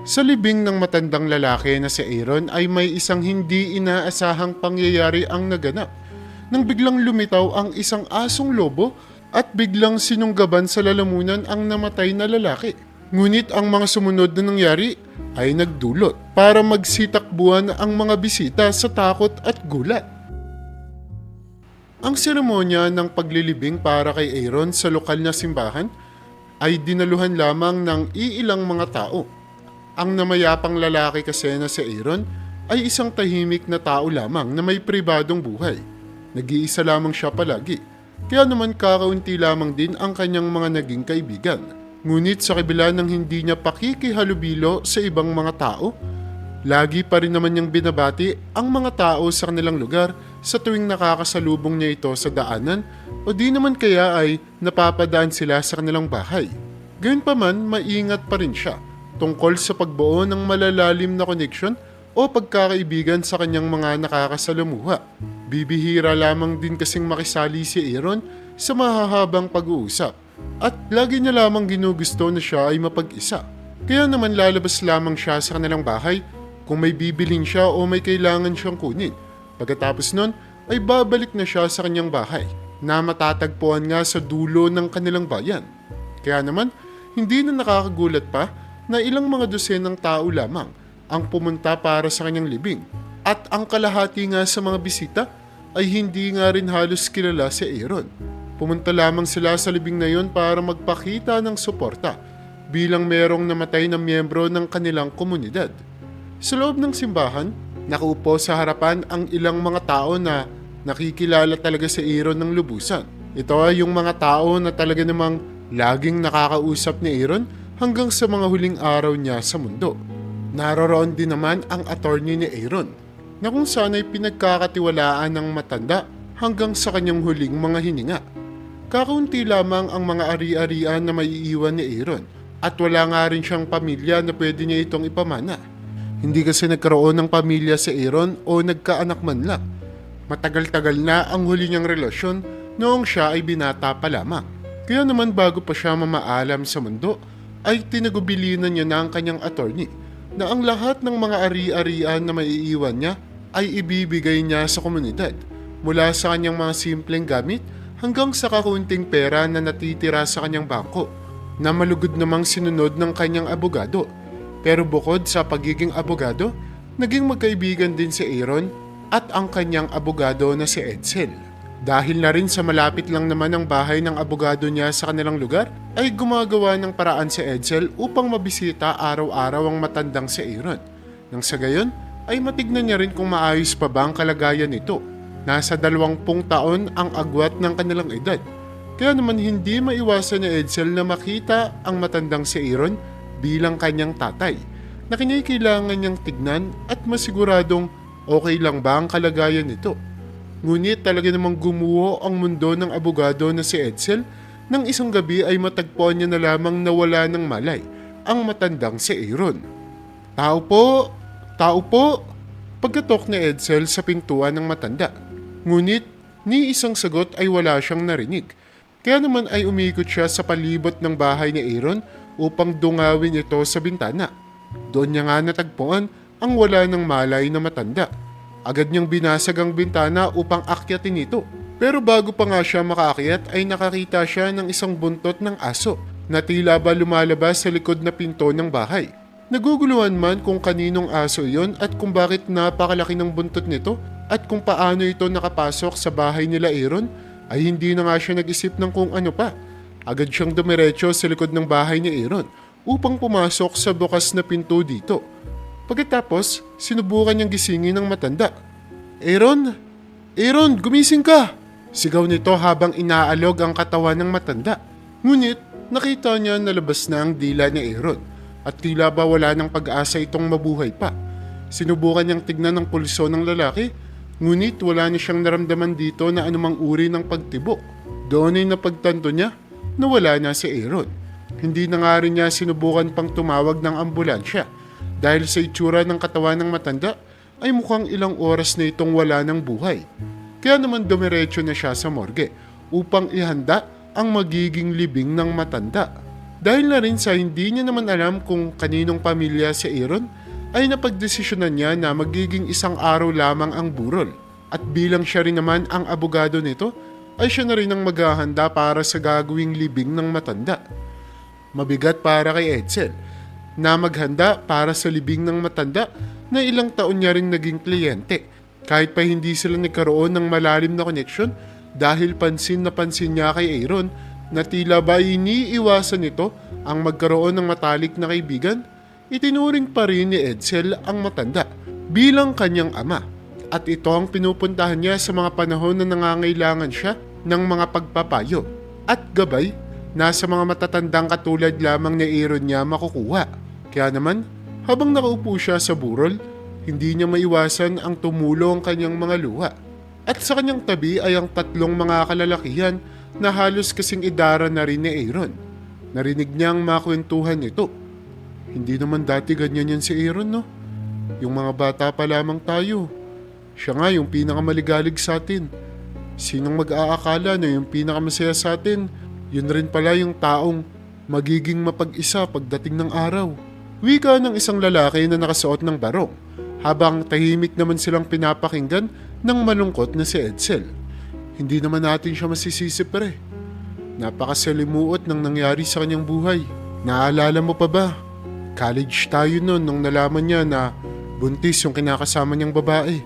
Sa libing ng matandang lalaki na si Aaron ay may isang hindi inaasahang pangyayari ang naganap. Nang biglang lumitaw ang isang asong lobo at biglang sinunggaban sa lalamunan ang namatay na lalaki. Ngunit ang mga sumunod na nangyari ay nagdulot para magsitakbuhan ang mga bisita sa takot at gulat. Ang seremonya ng paglilibing para kay Aaron sa lokal na simbahan ay dinaluhan lamang ng iilang mga tao. Ang namayapang lalaki kasi na si Aaron ay isang tahimik na tao lamang na may pribadong buhay. Nag-iisa lamang siya palagi, kaya naman kakaunti lamang din ang kanyang mga naging kaibigan. Ngunit sa kabila ng hindi niya pakikihalubilo sa ibang mga tao, lagi pa rin naman niyang binabati ang mga tao sa kanilang lugar sa tuwing nakakasalubong niya ito sa daanan o di naman kaya ay napapadaan sila sa kanilang bahay. Gayunpaman, maingat pa rin siya tungkol sa pagbuo ng malalalim na koneksyon o pagkakaibigan sa kanyang mga nakakasalamuha. Bibihira lamang din kasing makisali si Aaron sa mahahabang pag-uusap at lagi niya lamang ginugusto na siya ay mapag-isa. Kaya naman lalabas lamang siya sa kanilang bahay kung may bibilhin siya o may kailangan siyang kunin. Pagkatapos nun ay babalik na siya sa kanyang bahay na matatagpuan nga sa dulo ng kanilang bayan. Kaya naman hindi na nakakagulat pa na ilang mga dosenang tao lamang ang pumunta para sa kanyang libing at ang kalahati nga sa mga bisita ay hindi nga rin halos kilala si Aaron. Pumunta lamang sila sa libing na yon para magpakita ng suporta bilang merong namatay na miyembro ng kanilang komunidad. Sa loob ng simbahan, nakaupo sa harapan ang ilang mga tao na nakikilala talaga si Aaron ng lubusan. Ito ay yung mga tao na talaga namang laging nakakausap ni Aaron hanggang sa mga huling araw niya sa mundo. Naroroon din naman ang attorney ni Aaron na kung saan ay pinagkakatiwalaan ng matanda hanggang sa kanyang huling mga hininga. Kakaunti lamang ang mga ari-arian na maiiwan ni Aaron at wala nga rin siyang pamilya na pwede niya itong ipamana. Hindi kasi nagkaroon ng pamilya si Aaron o nagkaanak man lang. Matagal-tagal na ang huli niyang relasyon noong siya ay binata pa lamang. Kaya naman bago pa siya mamaalam sa mundo, ay tinagubilinan niya na ang kanyang attorney na ang lahat ng mga ari-arian na maiiwan niya ay ibibigay niya sa komunidad mula sa kanyang mga simpleng gamit hanggang sa kakunting pera na natitira sa kanyang bangko na malugod namang sinunod ng kanyang abogado. Pero bukod sa pagiging abogado, naging magkaibigan din si Aaron at ang kanyang abogado na si Edsel. Dahil na rin sa malapit lang naman ang bahay ng abogado niya sa kanilang lugar, ay gumagawa ng paraan si Edsel upang mabisita araw-araw ang matandang si Aaron. Nang sa gayon, ay matignan niya rin kung maayos pa ba ang kalagayan nito. Nasa 20 taon ang agwat ng kanilang edad. Kaya naman hindi maiwasan ni Edsel na makita ang matandang si Aaron bilang kanyang tatay, na kailangan niyang tignan at masiguradong okay lang ba ang kalagayan nito. Ngunit talaga namang gumuho ang mundo ng abogado na si Edsel nang isang gabi ay matagpuan niya na lamang nawala ng malay ang matandang si Aaron. Tao po! Tao po! Pagkatok ni Edsel sa pintuan ng matanda. Ngunit ni isang sagot ay wala siyang narinig. Kaya naman ay umikot siya sa palibot ng bahay ni Aaron upang dungawin ito sa bintana. Doon niya nga natagpuan ang wala ng malay na matanda. Agad niyang binasag ang bintana upang akyatin ito. Pero bago pa nga siya makaakyat ay nakakita siya ng isang buntot ng aso na tila ba lumalabas sa likod na pinto ng bahay. Naguguluhan man kung kaninong aso iyon at kung bakit napakalaki ng buntot nito at kung paano ito nakapasok sa bahay nila Aaron, ay hindi na nga siya nag-isip ng kung ano pa. Agad siyang dumiretso sa likod ng bahay ni Aaron upang pumasok sa bukas na pinto dito. Pagkatapos, sinubukan niyang gisingin ng matanda. Aaron! Aaron, gumising ka! Sigaw nito habang inaalog ang katawan ng matanda. Ngunit, nakita niya na labas na ang dila ni Aaron at tila ba wala ng pag-asa itong mabuhay pa. Sinubukan niyang tignan ang pulso ng lalaki, ngunit wala na siyang naramdaman dito na anumang uri ng pagtibok. Doon ay napagtanto niya na wala na si Aaron. Hindi na nga rin niya sinubukan pang tumawag ng ambulansya dahil sa itsura ng katawan ng matanda ay mukhang ilang oras na itong wala ng buhay. Kaya naman dumiretso na siya sa morgue upang ihanda ang magiging libing ng matanda. Dahil na rin sa hindi niya naman alam kung kaninong pamilya si Aaron, ay napagdesisyonan niya na magiging isang araw lamang ang burol. At bilang siya rin naman ang abogado nito, ay siya na rin ang maghahanda para sa gagawing libing ng matanda. Mabigat para kay Edsel na maghanda para sa libing ng matanda na ilang taon niya rin naging kliyente. Kahit pa hindi sila nagkaroon ng malalim na koneksyon dahil pansin na pansin niya kay Aaron na tila ba iniiwasan nito ang magkaroon ng matalik na kaibigan, itinuring pa rin ni Edsel ang matanda bilang kanyang ama. At ito ang pinupuntahan niya sa mga panahon na nangangailangan siya ng mga pagpapayo at gabay na sa mga matatandang katulad lamang ni Aaron niya makukuha. Kaya naman, habang nakaupo siya sa burol, hindi niya maiwasan ang tumulo ang kanyang mga luha. At sa kanyang tabi ay ang tatlong mga kalalakihan na halos kasing idara na rin ni Aaron. Narinig niyang makwentuhan ito. Hindi naman dati ganyan yan si Aaron, no? Yung mga bata pa lamang tayo. Siya nga yung pinakamaligalig sa atin. Sinong mag-aakala na yung pinakamasaya sa atin, yun rin pala yung taong magiging mapag-isa pagdating ng araw. Wika ng isang lalaki na nakasuot ng barong, habang tahimik naman silang pinapakinggan ng malungkot na si Edsel. Hindi naman natin siya masisisi pre. Napakasalimuot ng nangyari sa kanyang buhay. Naalala mo pa ba? College tayo noon nung nalaman niya na buntis yung kinakasama niyang babae.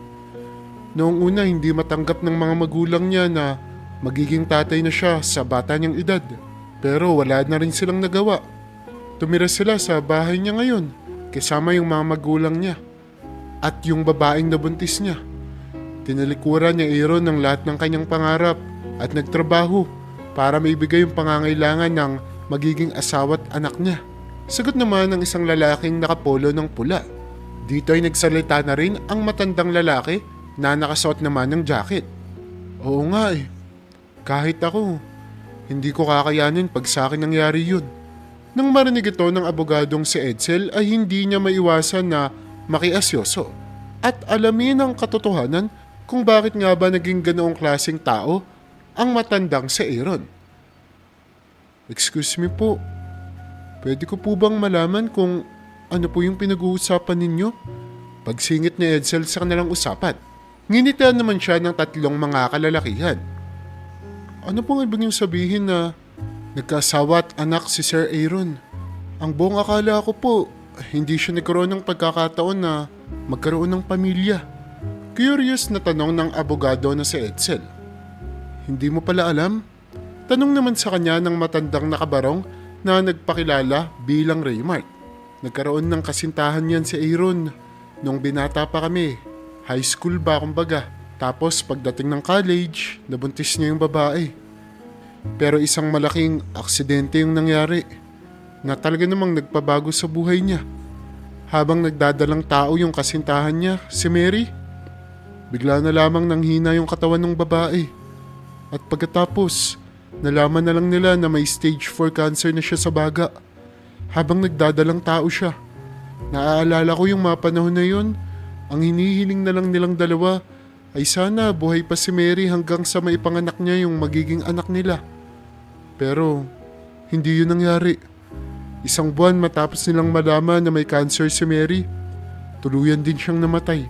Noong una hindi matanggap ng mga magulang niya na magiging tatay na siya sa bata niyang edad. Pero wala na rin silang nagawa. Tumira sila sa bahay niya ngayon kasama yung mga magulang niya at yung babaeng nabuntis niya. Tinalikuran niya Aaron ng lahat ng kanyang pangarap at nagtrabaho para maibigay yung pangangailangan ng magiging asawa at anak niya. Sagot naman ng isang lalaking nakapolo ng pula. Dito ay nagsalita na rin ang matandang lalaki na nakasuot naman ng jacket. Oo nga eh. Kahit ako, hindi ko kakayanin pag sa akin nangyari yun. Nang marinig ito ng abogadong si Edsel ay hindi niya maiwasan na makiasyoso at alamin ang katotohanan kung bakit nga ba naging ganoong klaseng tao ang matandang si Aaron. Excuse me po, pwede ko po bang malaman kung ano po yung pinag-uusapan ninyo? Pagsingit ni Edsel sa kanilang usapan. Nginitian naman siya ng tatlong mga kalalakihan. Ano pong ibig niyong sabihin na nagkaasawa at anak si Sir Aaron? Ang buong akala ko po, hindi siya nagkaroon ng pagkakataon na magkaroon ng pamilya. Curious na tanong ng abogado na si Edsel. Hindi mo pala alam? Tanong naman sa kanya ng matandang nakabarong na nagpakilala bilang Raymart. Nagkaroon ng kasintahan yan si Aaron nung binata pa kami. High school ba kumbaga. Tapos pagdating ng college, nabuntis niya yung babae. Pero isang malaking aksidente yung nangyari na talaga namang nagpabago sa buhay niya. Habang nagdadalang tao yung kasintahan niya, si Mary, bigla na lamang nanghina yung katawan ng babae. At pagkatapos, nalaman na lang nila na may stage 4 cancer na siya sa baga. Habang nagdadalang tao siya. Naaalala ko yung mga panahon na yun, ang hinihiling na lang nilang dalawa ay sana buhay pa si Mary hanggang sa maipanganak niya yung magiging anak nila. Pero hindi yun nangyari. Isang buwan matapos nilang malaman na may cancer si Mary, tuluyan din siyang namatay.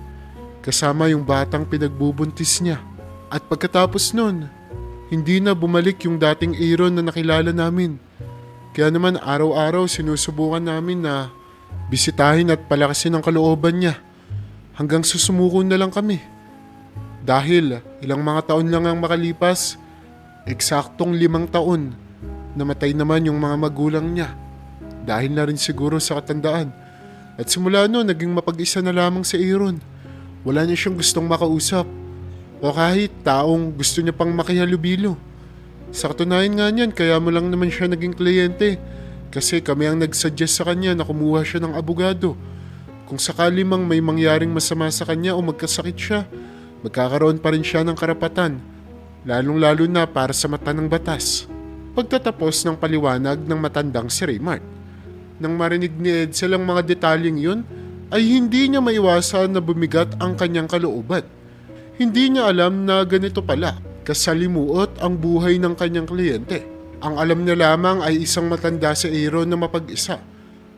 Kasama yung batang pinagbubuntis niya. At pagkatapos nun, hindi na bumalik yung dating Aaron na nakilala namin. Kaya naman araw-araw sinusubukan namin na bisitahin at palakasin ang kalooban niya. Hanggang susumuko na lang kami. Dahil ilang mga taon lang ang makalipas, eksaktong 5 taon, namatay naman yung mga magulang niya. Dahil na rin siguro sa katandaan. At simula noon, naging mapag-isa na lamang si Aaron. Wala niya siyang gustong makausap. O kahit taong gusto niya pang makihalubilo. Sa katunayan nga niyan, kaya mo lang naman siya naging kliyente. Kasi kami ang nagsuggest sa kanya na kumuha siya ng abogado. Kung sakali mang may mangyaring masama sa kanya o magkasakit siya, magkakaroon pa rin siya ng karapatan. Lalong-lalo na para sa mata ng batas. Pagtatapos ng paliwanag ng matandang si Raymart. Nang marinig ni Edsel ang mga detalyeng yun, ay hindi niya maiwasan na bumigat ang kanyang kalooban. Hindi niya alam na ganito pala, kasalimuot ang buhay ng kanyang kliyente. Ang alam niya lamang ay isang matanda si Aaron na mapag-isa.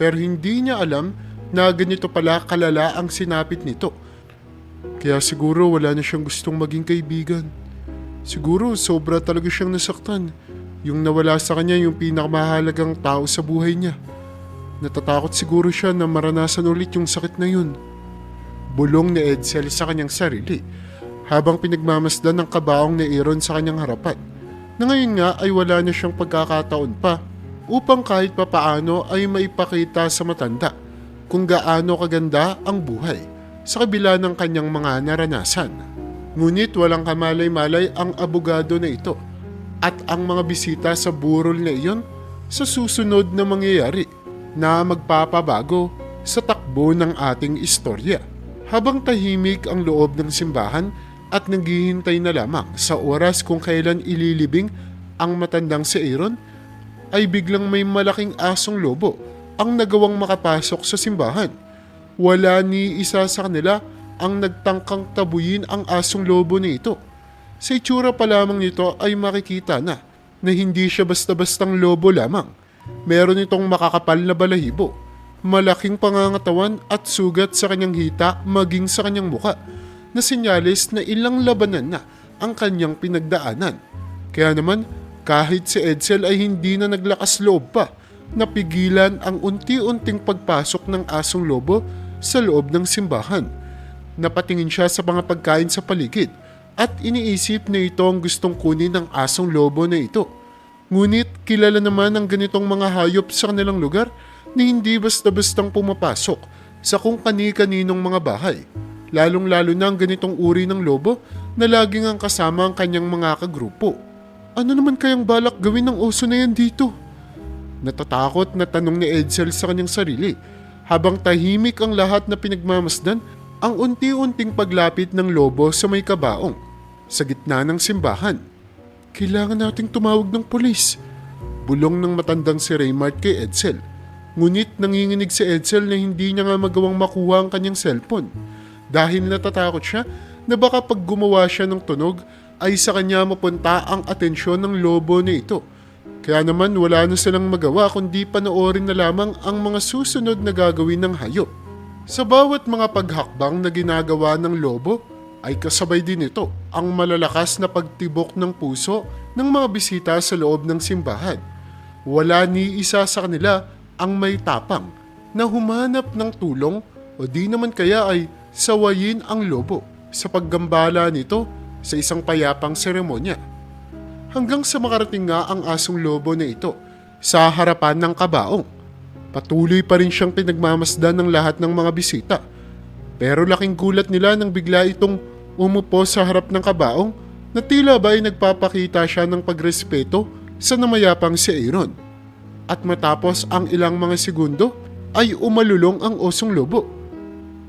Pero hindi niya alam na ganito pala kalala ang sinapit nito. Kaya siguro wala na siyang gustong maging kaibigan. Siguro sobra talaga siyang nasaktan. Yung nawala sa kanya yung pinakamahalagang tao sa buhay niya. Natatakot siguro siya na maranasan ulit yung sakit na yun. Bulong ni Edsel sa kanyang sarili habang pinagmamasdan ng kabaong ni Aaron sa kanyang harapan. Na ngayon nga ay wala na siyang pagkakataon pa upang kahit papaano ay maipakita sa matanda kung gaano kaganda ang buhay sa kabila ng kanyang mga naranasan. Ngunit walang kamalay-malay ang abogado na ito at ang mga bisita sa burol na iyon sa susunod na mangyayari na magpapabago sa takbo ng ating istorya. Habang tahimik ang loob ng simbahan at naghihintay na lamang sa oras kung kailan ililibing ang matandang si Aaron, ay biglang may malaking asong lobo ang nagawang makapasok sa simbahan. Wala ni isa sa kanila ang nagtangkang tabuyin ang asong lobo na ito. Sa itsura pa lamang nito ay makikita na hindi siya basta-bastang lobo lamang. Meron itong makakapal na balahibo, malaking pangangatawan at sugat sa kanyang hita maging sa kanyang muka na sinyalis na ilang labanan na ang kanyang pinagdaanan. Kaya naman kahit si Edsel ay hindi na naglakas loob pa, napigilan ang unti-unting pagpasok ng asong lobo sa loob ng simbahan. Napatingin siya sa mga pagkain sa paligid at iniisip na ito ang gustong kunin ng asong lobo na ito. Ngunit kilala naman ang ganitong mga hayop sa kanilang lugar na hindi basta-bastang pumapasok sa kung kani-kaninong mga bahay. Lalong-lalo na ang ganitong uri ng lobo na laging ang kasama ang kanyang mga kagrupo. Ano naman kayang balak gawin ng oso na yan dito? Natatakot na tanong ni Edsel sa kanyang sarili habang tahimik ang lahat na pinagmamasdan ang unti-unting paglapit ng lobo sa may kabaong sa gitna ng simbahan. Kailangan nating tumawag ng pulis. Bulong ng matandang si Raymart kay Edsel. Ngunit nanginginig si Edsel na hindi niya nga magawang makuha ang kanyang cellphone dahil natatakot siya na baka pag gumawa siya ng tunog ay sa kanya mapunta ang atensyon ng lobo na ito. Kaya naman wala na silang magawa kundi panoorin na lamang ang mga susunod na gagawin ng hayop. Sa bawat mga paghakbang na ginagawa ng lobo ay kasabay din ito ang malalakas na pagtibok ng puso ng mga bisita sa loob ng simbahan. Wala ni isa sa kanila ang may tapang na humanap ng tulong o di naman kaya ay sawayin ang lobo sa paggambala nito sa isang payapang seremonya. Hanggang sa makarating nga ang asong lobo na ito sa harapan ng kabaong. Patuloy pa rin siyang pinagmamasdan ng lahat ng mga bisita. Pero laking gulat nila nang bigla itong umupo sa harap ng kabaong na tila ba ay nagpapakita siya ng pagrespeto sa namayapang si Aaron. At matapos ang ilang mga segundo ay umalulong ang osong lobo.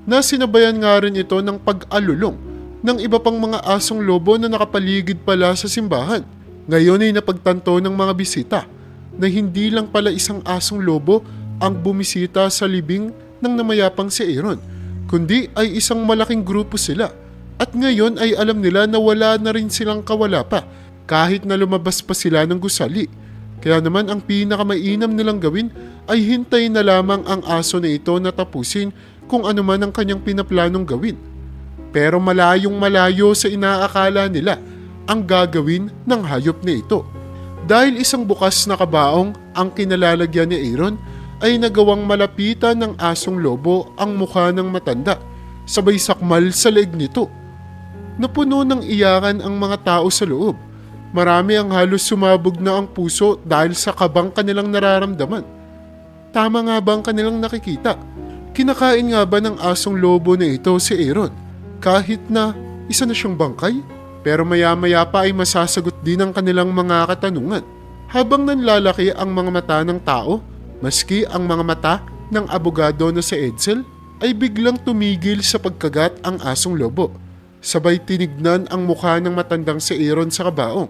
Nasinabayan nga rin ito ng pag-alulong ng iba pang mga asong lobo na nakapaligid pala sa simbahan. Ngayon ay napagtanto ng mga bisita na hindi lang pala isang asong lobo ang bumisita sa libing ng namayapang si Aaron, kundi ay isang malaking grupo sila. At ngayon ay alam nila na wala na rin silang kawala pa kahit na lumabas pa sila ng gusali. Kaya naman ang pinakamainam nilang gawin ay hintayin na lamang ang aso na ito na tapusin kung ano man ang kanyang pinaplanong gawin. Pero malayong malayo sa inaakala nila ang gagawin ng hayop na ito. Dahil isang bukas na kabaong ang kinalalagyan ni Aaron ay nagawang malapitan ng asong lobo ang mukha ng matanda, sabay sakmal sa leeg nito. Napuno ng iyakan ang mga tao sa loob. Marami ang halos sumabog na ang puso dahil sa kabang kanilang nararamdaman. Tama nga ba ang kanilang nakikita? Kinakain nga ba ng asong lobo na ito si Aaron kahit na isa na siyang bangkay? Pero maya-maya pa ay masasagot din ang kanilang mga katanungan. Habang nanlalaki ang mga mata ng tao, maski ang mga mata ng abogado na si Edsel, ay biglang tumigil sa pagkagat ang asong lobo. Sabay tinignan ang mukha ng matandang si Aaron sa kabaong.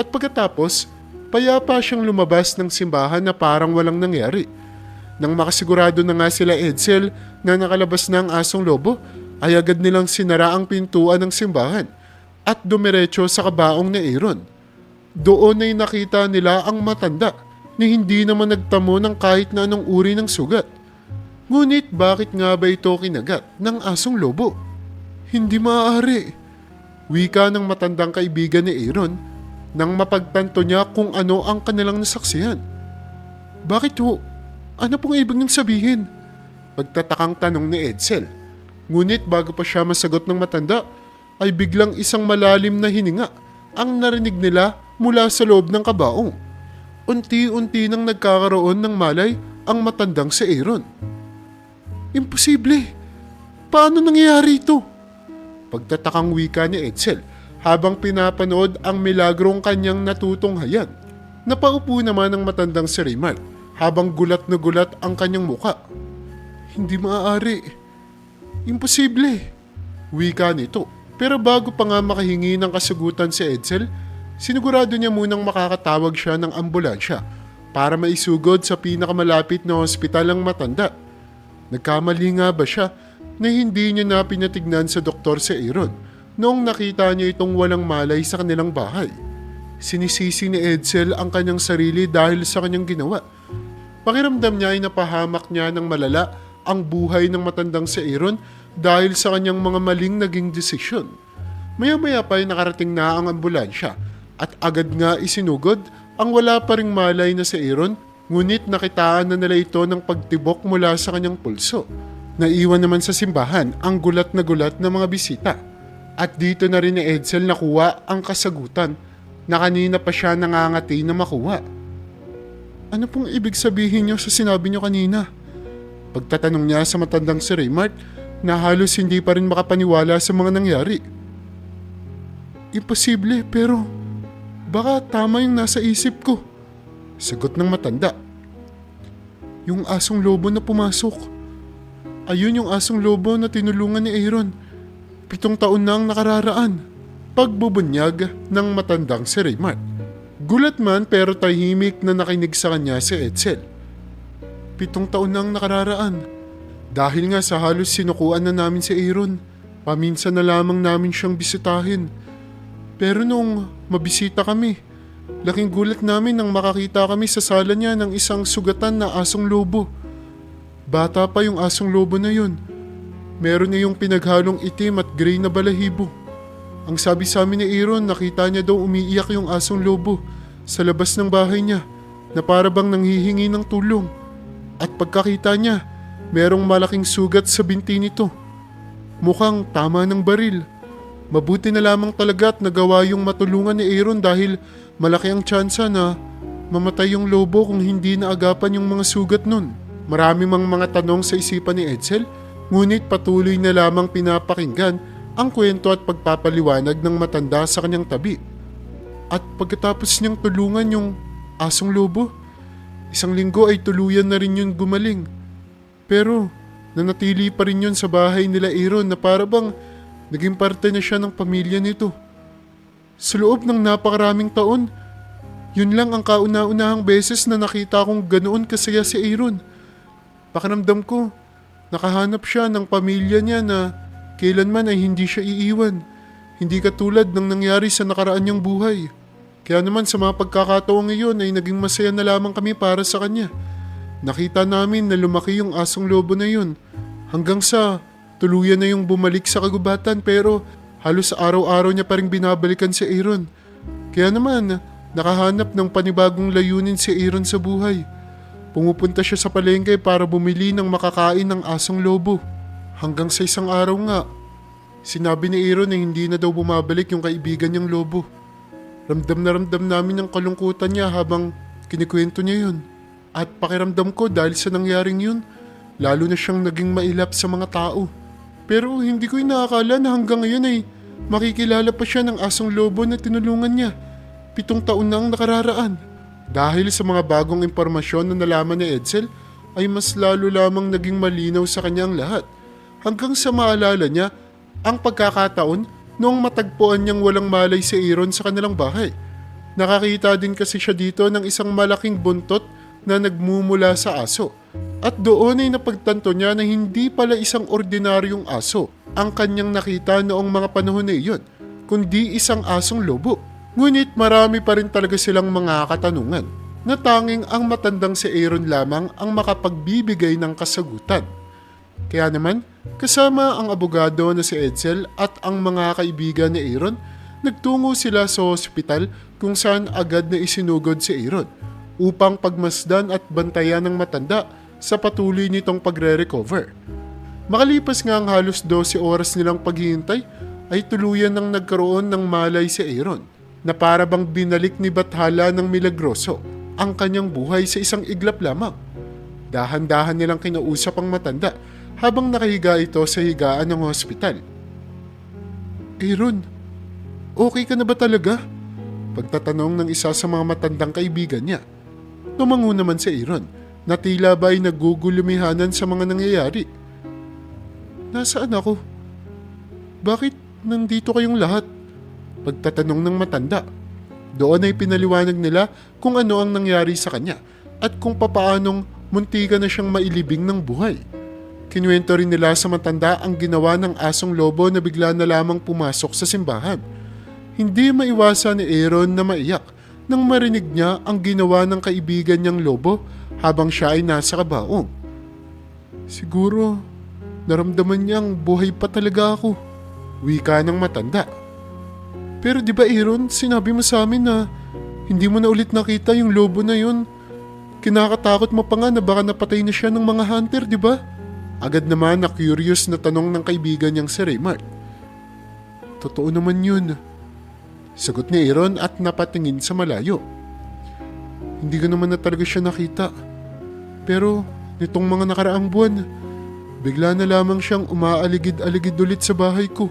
At pagkatapos, payapa siyang lumabas ng simbahan na parang walang nangyari. Nang makasigurado na nga sila Edsel na nakalabas na ang asong lobo, ay agad nilang sinara ang pintuan ng simbahan at dumiretso sa kabaong ni Aaron. Doon ay nakita nila ang matanda na hindi naman nagtamo ng kahit na anong uri ng sugat. Ngunit bakit nga ba ito kinagat ng asong lobo? Hindi maaari. Wika ng matandang kaibigan ni Aaron nang mapagtanto niya kung ano ang kanilang nasaksihan. Bakit ho? Ano pong ibig niyong sabihin? Pagtatakang tanong ni Edsel. Ngunit bago pa siya masagot ng matanda, ay biglang isang malalim na hininga ang narinig nila mula sa loob ng kabaong. Unti-unti nang nagkakaroon ng malay ang matandang si Aaron. Imposible! Paano nangyayari ito? Pagtatakang wika ni Edsel habang pinapanood ang milagrong kanyang natutunghayan. Napaupo naman ang matandang si Raymart habang gulat na gulat ang kanyang muka. Hindi maaari. Imposible! Wika nito. Pero bago pa nga makahingi ng kasagutan si Edsel, sinigurado niya munang makakatawag siya ng ambulansya para maisugod sa pinakamalapit na ospital ang matanda. Nagkamali nga ba siya na hindi niya na pinatignan sa doktor si Aaron noong nakita niya itong walang malay sa kanilang bahay? Sinisisi ni Edsel ang kanyang sarili dahil sa kanyang ginawa. Pakiramdam niya ay napahamak niya ng malala ang buhay ng matandang si Aaron dahil sa kanyang mga maling naging desisyon. Maya-maya pa ay nakarating na ang ambulansya at agad nga isinugod ang wala pa ring malay na si Aaron, ngunit nakitaan na nila ito ng pagtibok mula sa kanyang pulso. Naiwan naman sa simbahan ang gulat na gulat ng mga bisita. At dito na rin ni Edsel nakuha ang kasagutan na kanina pa siya nangangati na makuha. Ano pong ibig sabihin niyo sa sinabi niyo kanina? Pagtatanong niya sa matandang si Raymart na halos hindi pa rin makapaniwala sa mga nangyari. Imposible, pero baka tama yung nasa isip ko. Sagot ng matanda. Yung asong lobo na pumasok. Ayun yung asong lobo na tinulungan ni Aaron. 7 taon na ang nakararaan. Pagbubunyag ng matandang si Raymart. Gulat man pero tahimik na nakinig sa kanya si Edsel. 7 taon na ang nakararaan. Dahil nga sa halos sinukuan na namin si Aaron, paminsan na lamang namin siyang bisitahin. Pero nung mabisita kami, laking gulat namin nang makakita kami sa sala niya ng isang sugatan na asong lobo. Bata pa yung asong lobo na yun. Meron niya yung pinaghalong itim at gray na balahibo. Ang sabi sa amin ni Aaron, nakita niya daw umiiyak yung asong lobo sa labas ng bahay niya na para bang nanghihingi ng tulong. At pagkakita niya, merong malaking sugat sa binti nito. Mukhang tama ng baril. Mabuti na lamang talaga at nagawa yung matulungan ni Aaron dahil malaki ang tsansa na mamatay yung lobo kung hindi naagapan yung mga sugat nun. Marami mang mga tanong sa isipan ni Edsel, ngunit patuloy na lamang pinapakinggan ang kwento at pagpapaliwanag ng matanda sa kanyang tabi. At pagkatapos niyang tulungan yung asong lobo, 1 linggo ay tuluyan na rin yun gumaling. Pero nanatili pa rin yun sa bahay nila Aaron na para bang naging parte na siya ng pamilya nito. Sa loob ng napakaraming taon, yun lang ang kauna-unahang beses na nakita kong ganoon kasaya si Aaron. Pakiramdam ko, nakahanap siya ng pamilya niya na kailanman ay hindi siya iiwan. Hindi katulad ng nangyari sa nakaraan niyang buhay. Kaya naman sa mga pagkakataong ngayon ay naging masaya na lamang kami para sa kanya. Nakita namin na lumaki yung asong lobo na yun. Hanggang sa tuluyan na yung bumalik sa kagubatan pero halos araw-araw niya pa rin binabalikan si Aaron. Kaya naman nakahanap ng panibagong layunin si Aaron sa buhay. Pumupunta siya sa palengke para bumili ng makakain ng asong lobo. Hanggang sa isang araw nga, sinabi ni Aaron na hindi na daw bumabalik yung kaibigan niyang lobo. Ramdam na ramdam namin ang kalungkutan niya habang kinikwento niya yun. At pakiramdam ko dahil sa nangyaring yun, lalo na siyang naging mailap sa mga tao. Pero hindi ko inaakala na hanggang ngayon ay makikilala pa siya ng asong lobo na tinulungan niya. 7 taon na ang nakararaan. Dahil sa mga bagong impormasyon na nalaman ni Edsel, ay mas lalo lamang naging malinaw sa kanya ang lahat. Hanggang sa maalala niya ang pagkakataon noong matagpuan niyang walang malay si Aaron sa kanilang bahay. Nakakita din kasi siya dito ng isang malaking buntot na nagmumula sa aso. At doon ay napagtanto niya na hindi pala isang ordinaryong aso ang kanyang nakita noong mga panahon na iyon, kundi isang asong lobo. Ngunit marami pa rin talaga silang mga katanungan na tanging ang matandang si Aaron lamang ang makapagbibigay ng kasagutan. Kaya naman, kasama ang abogado na si Edsel at ang mga kaibigan ni Aaron, nagtungo sila sa ospital kung saan agad na isinugod si Aaron upang pagmasdan at bantayan ng matanda sa patuloy nitong pagre-recover. Makalipas nga ang halos 12 oras nilang paghihintay, ay tuluyan nang nagkaroon ng malay si Aaron na para bang binalik ni Bathala ng milagroso ang kanyang buhay sa isang iglap lamang. Dahan-dahan nilang kinausap ang matanda habang nakahiga ito sa higaan ng hospital. Aaron, okay ka na ba talaga? Pagtatanong ng isa sa mga matandang kaibigan niya. Tumango naman si Aaron na tila ba ay nagugulumihanan sa mga nangyayari. Nasaan ako? Bakit nandito kayong lahat? Pagtatanong ng matanda. Doon ay pinaliwanag nila kung ano ang nangyari sa kanya at kung papaanong muntika na siyang mailibing ng buhay. Kinuwento rin nila sa matanda ang ginawa ng asong lobo na bigla na lamang pumasok sa simbahan. Hindi maiwasan ni Aaron na maiyak nang marinig niya ang ginawa ng kaibigan niyang lobo habang siya ay nasa kabaong. Siguro, naramdaman niyang buhay pa talaga ako. Wika ng matanda. Pero di ba Aaron, sinabi mo sa amin na hindi mo na ulit nakita yung lobo na yun. Kinakatakot mo pa nga na baka napatay na siya ng mga hunter, di ba? Agad naman na curious na tanong ng kaibigan niyang si Raymart. Totoo naman yun. Sagot ni Aaron at napatingin sa malayo. Hindi ko naman na talaga siya nakita. Pero nitong mga nakaraang buwan, bigla na lamang siyang umaaligid-aligid ulit sa bahay ko.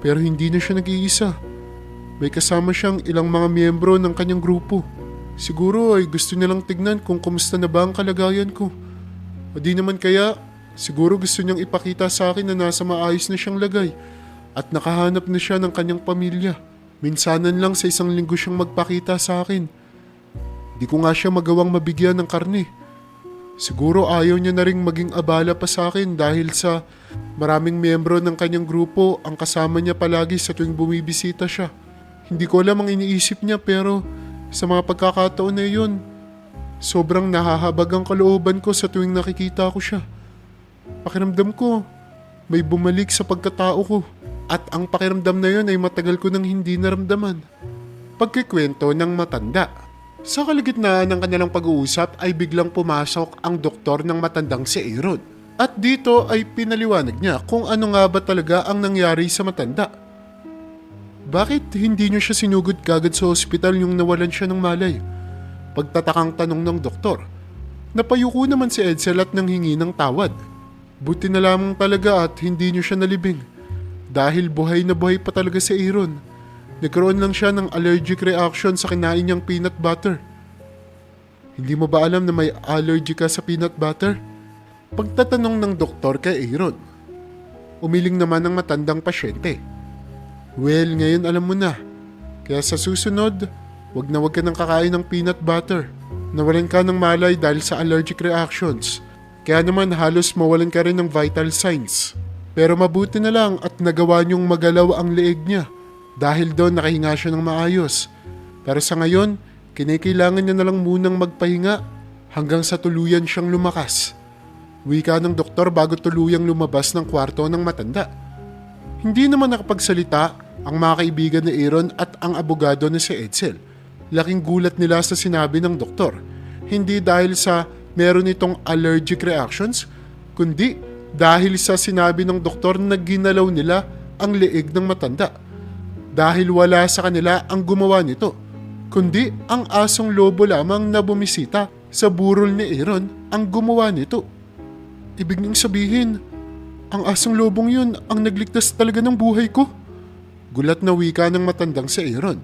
Pero hindi na siya nag-iisa. May kasama siyang ilang mga miyembro ng kanyang grupo. Siguro ay gusto nilang tignan kung kumusta na ba ang kalagayan ko. O di naman kaya, siguro gusto niyang ipakita sa akin na nasa maayos na siyang lagay at nakahanap na siya ng kanyang pamilya. Minsanan lang sa isang linggo siyang magpakita sa akin. Di ko nga siya magawang mabigyan ng karne. Siguro ayaw niya na ring maging abala pa sa akin dahil sa maraming miyembro ng kanyang grupo ang kasama niya palagi sa tuwing bumibisita siya. Hindi ko alam ang iniisip niya pero sa mga pagkakataon na yun, sobrang nahahabag ang kalooban ko sa tuwing nakikita ko siya. Pakiramdam ko, may bumalik sa pagkatao ko. At ang pakiramdam na yun ay matagal ko nang hindi naramdaman. Pagkikwento ng matanda. Sa kalagitnaan ng kanilang pag-uusap ay biglang pumasok ang doktor ng matandang si Aaron. At dito ay pinaliwanag niya kung ano nga ba talaga ang nangyari sa matanda. Bakit hindi niyo siya sinugod kagad sa ospital yung nawalan siya ng malay? Pagtatakang tanong ng doktor. Napayuko naman si Edsel at nanghingi ng tawad. Buti na lamang talaga at hindi niyo siya nalibing. Dahil buhay na buhay pa talaga si Aaron. Nagkaroon lang siya ng allergic reaction sa kinain niyang peanut butter. Hindi mo ba alam na may allergy ka sa peanut butter? Pagtatanong ng doktor kay Aaron. Umiling naman ang matandang pasyente. Well, ngayon alam mo na. Kaya sa susunod, wag ka nang kakain ng peanut butter. Nawalan ka ng malay dahil sa allergic reactions. Kaya naman halos mawalan ka rin ng vital signs. Pero mabuti na lang at nagawa niyong magalaw ang leeg niya dahil doon nakahinga siya ng maayos. Pero sa ngayon, kinakailangan niya na lang munang magpahinga hanggang sa tuluyan siyang lumakas. Wika ng doktor bago tuluyang lumabas ng kwarto ng matanda. Hindi naman nakapagsalita ang mga kaibigan ni Aaron at ang abogado na si Edsel. Laking gulat nila sa sinabi ng doktor. Hindi dahil sa meron itong allergic reactions, kundi dahil sa sinabi ng doktor na ginalaw nila ang leeg ng matanda. Dahil wala sa kanila ang gumawa nito, kundi ang asong lobo lamang na bumisita sa burol ni Aaron ang gumawa nito. Ibig niyang sabihin, ang asong lobong yun ang nagligtas talaga ng buhay ko. Gulat na wika ng matandang si Aaron.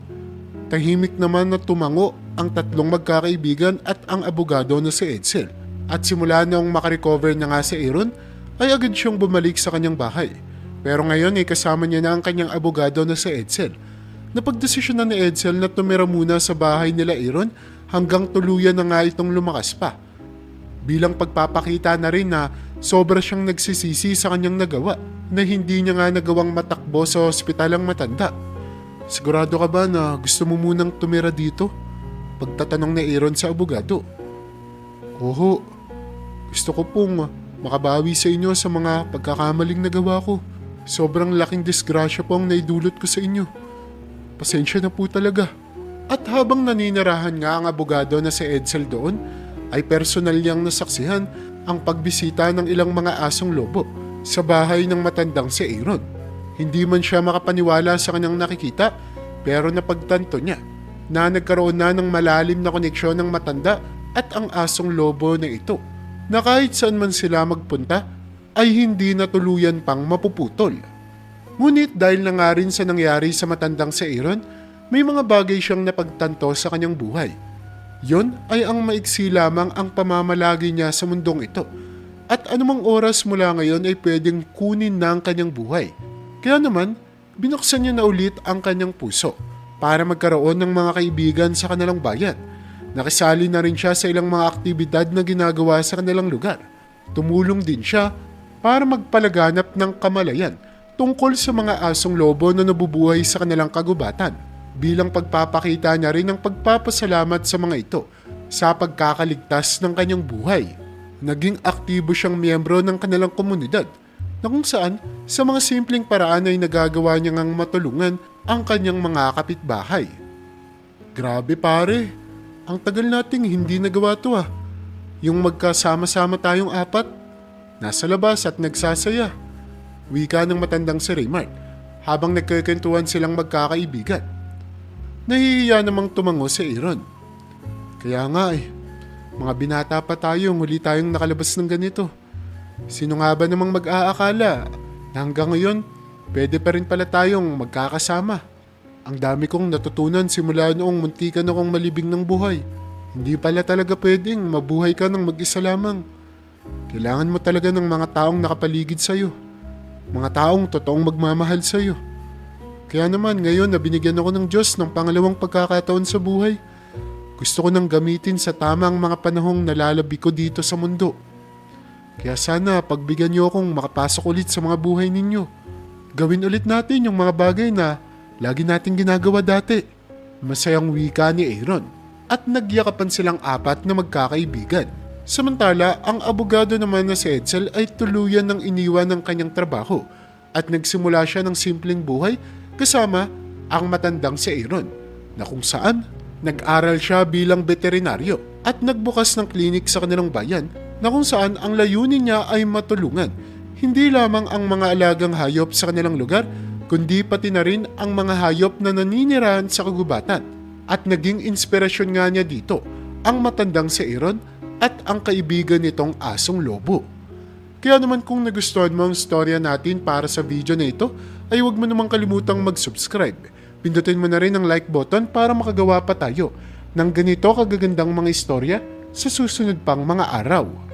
Tahimik naman na tumango ang tatlong magkakaibigan at ang abogado na si Edsel. At simula noong makarecover na nga si Aaron, ay agad siyang bumalik sa kanyang bahay. Pero ngayon ay kasama niya na ang kanyang abogado na si Edsel. Napagdesisyon na ni Edsel na tumira muna sa bahay nila Aaron hanggang tuluyan na nga itong lumakas pa. Bilang pagpapakita na rin na sobra siyang nagsisisi sa kanyang nagawa na hindi niya nga nagawang matakbo sa ospital ang matanda. Sigurado ka ba na gusto mo munang tumira dito? Pagtatanong ni Aaron sa abogado. Oo, gusto ko pong makabawi sa inyo sa mga pagkakamaling nagawa ko. Sobrang laking disgrasya po ang naidulot ko sa inyo. Pasensya na po talaga. At habang naninirahan nga ang abogado na si Edsel doon, ay personal niyang nasaksihan ang pagbisita ng ilang mga asong lobo sa bahay ng matandang si Aaron. Hindi man siya makapaniwala sa kanyang nakikita, pero napagtanto niya na nagkaroon na ng malalim na koneksyon ng matanda at ang asong lobo na ito, na kahit saan man sila magpunta ay hindi na tuluyan pang mapuputol. Ngunit dahil na nga rin sa nangyari sa matandang si Aaron, may mga bagay siyang napagtanto sa kanyang buhay. Yon ay ang maiksi lamang ang pamamalagi niya sa mundong ito, at anumang oras mula ngayon ay pwedeng kunin na ang kanyang buhay. Kaya naman, binuksan niya na ulit ang kanyang puso para magkaroon ng mga kaibigan sa kanilang bayan. Nakisali na rin siya sa ilang mga aktibidad na ginagawa sa kanilang lugar. Tumulong din siya para magpalaganap ng kamalayan tungkol sa mga asong lobo na nabubuhay sa kanilang kagubatan, bilang pagpapakita niya rin ng pagpapasalamat sa mga ito sa pagkakaligtas ng kanyang buhay. Naging aktibo siyang miyembro ng kanilang komunidad, na kung saan sa mga simpleng paraan ay nagagawa niya ngang matulungan ang kanyang mga kapitbahay. Grabe pare, ang tagal nating hindi nagawa to . Yung magkasama-sama tayong apat, nasa labas at nagsasaya. Wika ng matandang si Raymart habang nagkikentuhan silang magkakaibigan. Nahihiya namang tumango si Aaron. Kaya nga mga binata pa tayo, huli tayong nakalabas ng ganito. Sino nga ba namang mag-aakala na hanggang ngayon, pwede pa rin pala tayong magkakasama. Ang dami kong natutunan simula noong muntikan akong malibing ng buhay. Hindi pala talaga pwedeng mabuhay ka ng mag-isa lamang. Kailangan mo talaga ng mga taong nakapaligid sa'yo. Mga taong totoong magmamahal sa'yo. Kaya naman ngayon na binigyan ako ng Diyos ng pangalawang pagkakataon sa buhay, gusto ko nang gamitin sa tama ang mga panahong nalalabi ko dito sa mundo. Kaya sana pagbigyan niyo akong makapasok ulit sa mga buhay ninyo. Gawin ulit natin yung mga bagay na lagi nating ginagawa dati. Masayang wika ni Aaron, at nagyakapan silang apat na magkakaibigan. Samantala, ang abogado naman na si Edsel ay tuluyan ng iniwan ng kanyang trabaho at nagsimula siya ng simpleng buhay kasama ang matandang si Aaron, na kung saan nag-aral siya bilang veterinaryo at nagbukas ng klinik sa kanilang bayan, na kung saan ang layunin niya ay matulungan hindi lamang ang mga alagang hayop sa kanilang lugar, kundi pati na rin ang mga hayop na naninirahan sa kagubatan. At naging inspirasyon nga niya dito ang matandang si Aaron at ang kaibigan nitong asong lobo. Kaya naman kung nagustuhan mo ang storya natin para sa video na ito, ay huwag mo namang kalimutang mag-subscribe. Pindutin mo na rin ang like button para makagawa pa tayo ng ganito kagagandang mga istorya sa susunod pang mga araw.